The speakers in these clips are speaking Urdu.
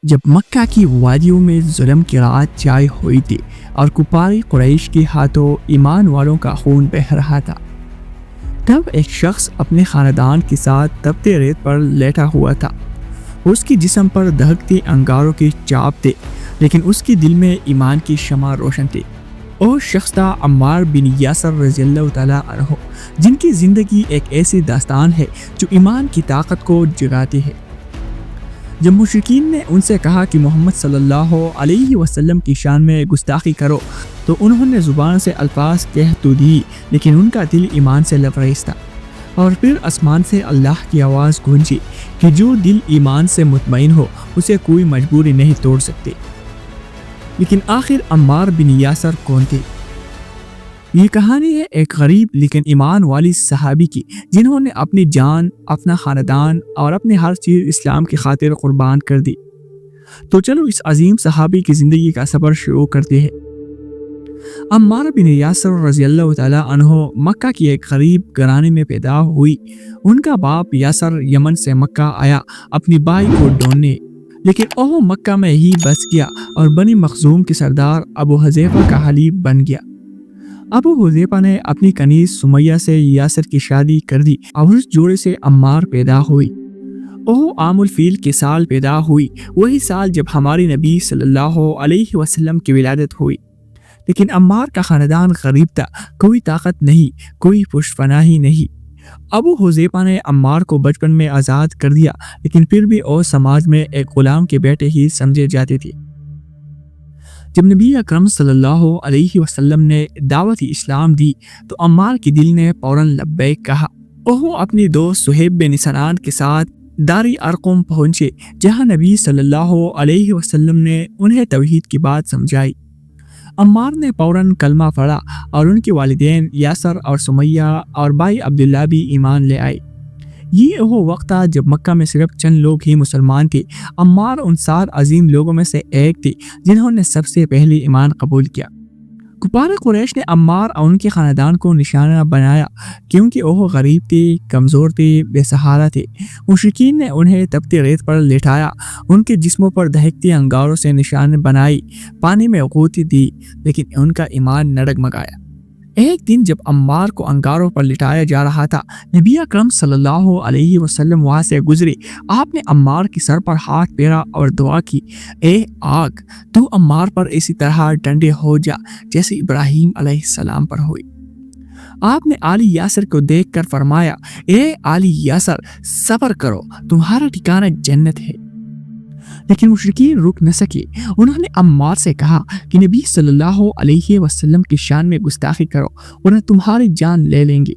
جب مکہ کی وادیوں میں ظلم کی رات چھائی ہوئی تھی اور کفار قریش کے ہاتھوں ایمان والوں کا خون بہہ رہا تھا، تب ایک شخص اپنے خاندان کے ساتھ تپتے ریت پر لیٹا ہوا تھا۔ اس کے جسم پر دہکتے انگاروں کے چاپ تھے، لیکن اس کے دل میں ایمان کی شمع روشن تھی۔ اور شخص تھا عمار بن یاسر رضی اللہ تعالیٰ عنہ، جن کی زندگی ایک ایسی داستان ہے جو ایمان کی طاقت کو جگاتی ہے۔ جب مشرکین نے ان سے کہا کہ محمد صلی اللہ علیہ وسلم کی شان میں گستاخی کرو، تو انہوں نے زبان سے الفاظ کہہ تو دی، لیکن ان کا دل ایمان سے لبریز تھا۔ اور پھر آسمان سے اللہ کی آواز گونجی کہ جو دل ایمان سے مطمئن ہو اسے کوئی مجبوری نہیں توڑ سکتی۔ لیکن آخر عمار بن یاسر کون تھے؟ یہ کہانی ہے ایک غریب لیکن ایمان والی صحابی کی، جنہوں نے اپنی جان، اپنا خاندان اور اپنی ہر چیز اسلام کی خاطر قربان کر دی۔ تو چلو اس عظیم صحابی کی زندگی کا سفر شروع کرتے ہیں۔ عمار بن یاسر رضی اللہ تعالیٰ عنہ مکہ کی ایک غریب گھرانے میں پیدا ہوئی۔ ان کا باپ یاسر یمن سے مکہ آیا اپنی بائی کو ڈھونڈنے، لیکن وہ مکہ میں ہی بس گیا اور بنی مخزوم کے سردار ابو حذیفہ کا حلیف بن گیا۔ ابو حذیفہ نے اپنی کنیز سمیہ سے یاسر کی شادی کر دی اور اس جوڑے سے عمار پیدا ہوئی۔ وہ عام الفیل کے سال پیدا ہوئی، وہی سال جب ہماری نبی صلی اللہ علیہ وسلم کی ولادت ہوئی۔ لیکن عمار کا خاندان غریب تھا، کوئی طاقت نہیں، کوئی پشت پناہی نہیں۔ ابو حذیفہ نے عمار کو بچپن میں آزاد کر دیا، لیکن پھر بھی وہ سماج میں ایک غلام کے بیٹے ہی سمجھے جاتے تھے۔ جب نبی اکرم صلی اللہ علیہ وسلم نے دعوت اسلام دی تو عمار کے دل نے فوراً لبیک کہا۔ وہ اپنی دوست صہیب بن سنان کے ساتھ داری ارقم پہنچے، جہاں نبی صلی اللہ علیہ وسلم نے انہیں توحید کی بات سمجھائی۔ عمار نے فوراً کلمہ پڑھا اور ان کے والدین یاسر اور سمیہ اور بھائی عبداللہ بھی ایمان لے آئے۔ یہ وہ وقت تھا جب مکہ میں صرف چند لوگ ہی مسلمان تھے۔ عمار ان 7 عظیم لوگوں میں سے ایک تھے جنہوں نے سب سے پہلے ایمان قبول کیا۔ کفار قریش نے عمار اور ان کے خاندان کو نشانہ بنایا، کیونکہ وہ غریب تھے، کمزور تھے، بے سہارا تھے۔ مشرکین نے انہیں تپتے ریت پر لٹایا، ان کے جسموں پر دہکتے انگاروں سے نشان بنائی، پانی میں غوطے دی، لیکن ان کا ایمان نہ ڈگمگایا۔ ایک دن جب عمار کو انگاروں پر لٹایا جا رہا تھا، نبی اکرم صلی اللہ علیہ وسلم وہاں سے گزرے۔ آپ نے عمار کے سر پر ہاتھ پھیرا اور دعا کی، اے آگ، تو عمار پر اسی طرح ٹھنڈے ہو جا جیسے ابراہیم علیہ السلام پر ہوئی۔ آپ نے آل یاسر کو دیکھ کر فرمایا، اے آل یاسر، صبر کرو، تمہارا ٹھکانہ جنت ہے۔ لیکن مشرکین رک نہ سکے۔ انہوں نے عمار سے کہا کہ نبی صلی اللہ علیہ وسلم کی شان میں گستاخی کرو ورنہ تمہاری جان لے لیں گے۔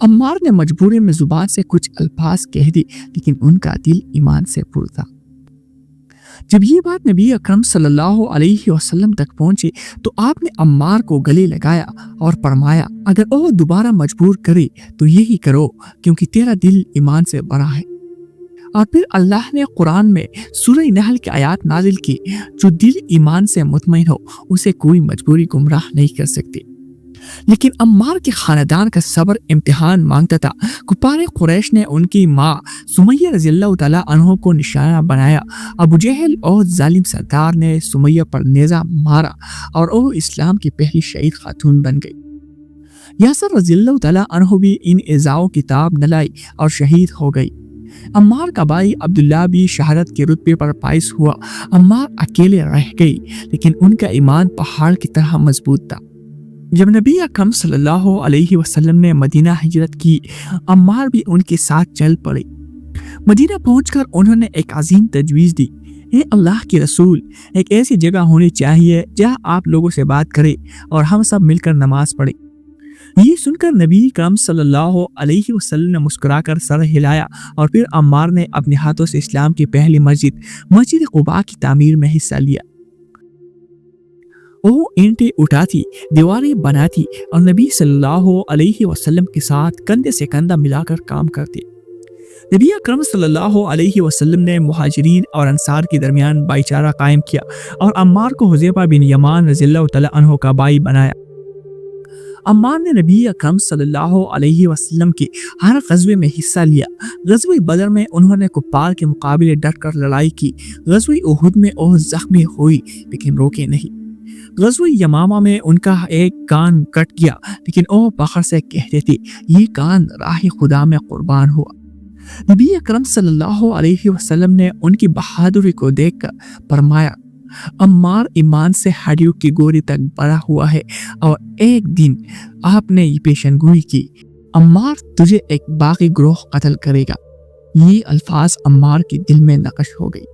عمار نے مجبوری میں زبان سے کچھ الفاظ کہہ دی، لیکن ان کا دل ایمان سے پر تھا۔ جب یہ بات نبی اکرم صلی اللہ علیہ وسلم تک پہنچی تو آپ نے عمار کو گلے لگایا اور فرمایا، اگر وہ دوبارہ مجبور کرے تو یہی کرو، کیونکہ تیرا دل ایمان سے بھرا ہے۔ اور پھر اللہ نے قرآن میں سورہ نحل کی آیات نازل کی، جو دل ایمان سے مطمئن ہو اسے کوئی مجبوری گمراہ نہیں کر سکتی۔ لیکن عمار کے خاندان کا صبر امتحان مانگتا تھا۔ کفار قریش نے ان کی ماں سمیہ رضی اللہ تعالیٰ عنہ کو نشانہ بنایا۔ ابو جہل اور ظالم سردار نے سمیہ پر نیزہ مارا اور وہ اسلام کی پہلی شہید خاتون بن گئی۔ یاسر رضی اللہ تعالیٰ عنہ بھی ان ایذاؤں کی تاب نہ لائی اور شہید ہو گئی۔ عمار کا بھائی عبداللہ بھی شہادت کے رتبے پر فائز ہوا۔ عمار اکیلے رہ گئی، لیکن ان کا ایمان پہاڑ کی طرح مضبوط تھا۔ جب نبی اکرم صلی اللہ علیہ وسلم نے مدینہ ہجرت کی، عمار بھی ان کے ساتھ چل پڑے۔ مدینہ پہنچ کر انہوں نے ایک عظیم تجویز دی، اے اللہ کے رسول، ایک ایسی جگہ ہونی چاہیے جہاں آپ لوگوں سے بات کریں اور ہم سب مل کر نماز پڑھیں۔ یہ سن کر نبی کرم صلی اللہ علیہ وسلم نے مسکرا کر سر ہلایا اور پھر عمار نے اپنے ہاتھوں سے اسلام کی پہلی مسجد قباء کی تعمیر میں حصہ لیا۔ وہ اینٹیں اٹھاتی، دیواریں بناتی اور نبی صلی اللہ علیہ وسلم کے ساتھ کندھے سے کندھا ملا کر کام کرتی۔ نبی اکرم صلی اللہ علیہ وسلم نے مہاجرین اور انصار کے درمیان بھائی چارہ قائم کیا اور عمار کو حذیفہ بن یمان رضی اللہ تعالیٰ عنہ کا بھائی بنایا۔ عمار نے نبی اکرم صلی اللہ علیہ وسلم کے ہر غزوے میں حصہ لیا۔ غزوہ بدر میں انہوں نے کفار کے مقابلے ڈٹ کر لڑائی کی۔ غزوہ احد میں وہ زخمی ہوئی لیکن روکے نہیں۔ غزوہ یمامہ میں ان کا ایک کان کٹ گیا لیکن وہ فخر سے کہتے تھے یہ کان راہ خدا میں قربان ہوا۔ نبی اکرم صلی اللہ علیہ وسلم نے ان کی بہادری کو دیکھ کر فرمایا عمار ایمان سے ہڈیوں کی گوری تک بڑھا ہوا ہے، اور ایک دن آپ نے یہ پیشن گوئی کی عمار تجھے ایک باغی گروہ قتل کرے گا۔ یہ الفاظ عمار کے دل میں نقش ہو گئی۔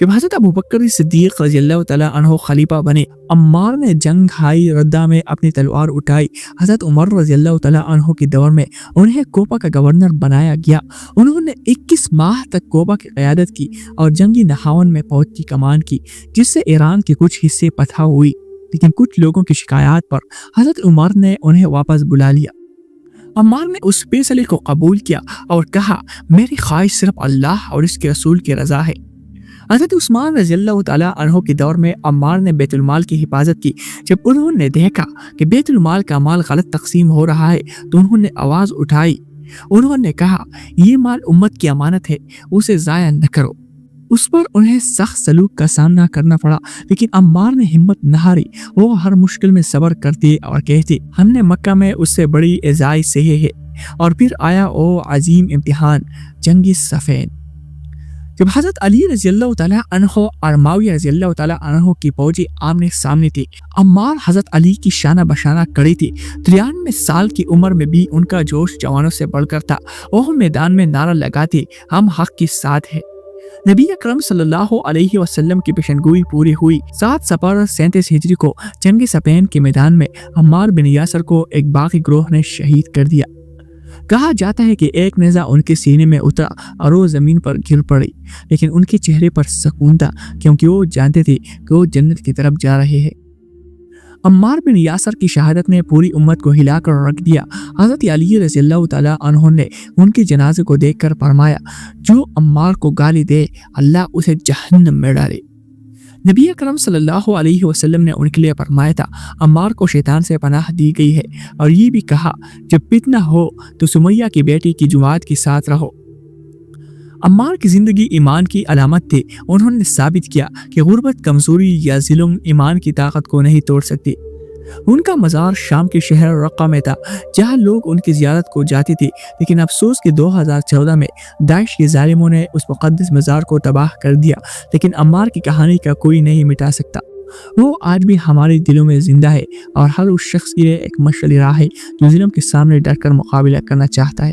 جب حضرت ابوبکر صدیق رضی اللہ تعالیٰ عنہ خلیفہ بنے، عمار نے جنگ ہائی ردہ میں اپنی تلوار اٹھائی۔ حضرت عمر رضی اللہ تعالیٰ عنہ کے دور میں انہیں کوپا کا گورنر بنایا گیا۔ انہوں نے 21 ماہ تک کوپا کی قیادت کی اور جنگی نہاون میں فوج کی کمان کی، جس سے ایران کے کچھ حصے فتح ہوئی، لیکن کچھ لوگوں کی شکایات پر حضرت عمر نے انہیں واپس بلا لیا۔ عمار نے اس فیصلے کو قبول کیا اور کہا میری خواہش صرف اللہ اور اس کے رسول کی رضا ہے۔ حضرت عثمان رضی اللہ تعالیٰ عنہ کے دور میں عمار نے بیت المال کی حفاظت کی۔ جب انہوں نے دیکھا کہ بیت المال کا مال غلط تقسیم ہو رہا ہے تو انہوں نے آواز اٹھائی۔ انہوں نے کہا یہ مال امت کی امانت ہے، اسے ضائع نہ کرو۔ اس پر انہیں سخت سلوک کا سامنا کرنا پڑا، لیکن عمار نے ہمت نہ ہاری۔ وہ ہر مشکل میں صبر کرتے اور کہتے ہم نے مکہ میں اس سے بڑی اعزائی سہی ہے۔ اور پھر آیا وہ عظیم امتحان، جنگ صفین۔ جب حضرت علی رضی اللہ تعالیٰ عنہ اور معاویہ رضی اللہ تعالیٰ عنہ کی فوجیں آمنے سامنے تھی، عمار حضرت علی کی شانہ بشانہ کھڑی تھی۔ 93 سال کی عمر میں بھی ان کا جوش جوانوں سے بڑھ کر تھا۔ وہ میدان میں نعرہ لگاتے ہم حق کے ساتھ ہیں۔ نبی اکرم صلی اللہ علیہ وسلم کی پیشنگوئی پوری ہوئی۔ 7 صفر 37 ہجری کو جنگ صفین کے میدان میں عمار بن یاسر کو ایک باغی گروہ نے شہید کر دیا۔ کہا جاتا ہے کہ ایک نیزہ ان کے سینے میں اترا اور وہ زمین پر گر پڑی، لیکن ان کے چہرے پر سکون تھا کیونکہ وہ جانتے تھے کہ وہ جنت کی طرف جا رہے ہیں۔ عمار بن یاسر کی شہادت نے پوری امت کو ہلا کر رکھ دیا۔ حضرت علی رضی اللہ تعالیٰ عنہ نے ان کے جنازے کو دیکھ کر فرمایا جو عمار کو گالی دے اللہ اسے جہنم میں ڈالے۔ نبی اکرم صلی اللہ علیہ وسلم نے ان کے لیے فرمایا تھا عمار کو شیطان سے پناہ دی گئی ہے، اور یہ بھی کہا جب فتنہ ہو تو سمیہ کی بیٹی کی جماعت کے ساتھ رہو۔ عمار کی زندگی ایمان کی علامت تھی۔ انہوں نے ثابت کیا کہ غربت، کمزوری یا ظلم ایمان کی طاقت کو نہیں توڑ سکتی۔ ان کا مزار شام کے شہر رقہ میں تھا جہاں لوگ ان کی زیارت کو جاتے تھے، لیکن افسوس کہ 2014 میں داعش کے ظالموں نے اس مقدس مزار کو تباہ کر دیا، لیکن عمار کی کہانی کا کوئی نہیں مٹا سکتا۔ وہ آج بھی ہمارے دلوں میں زندہ ہے اور ہر اس شخص کے لیے ایک مشعل راہ ہے جو ظلم کے سامنے ڈٹ کر مقابلہ کرنا چاہتا ہے۔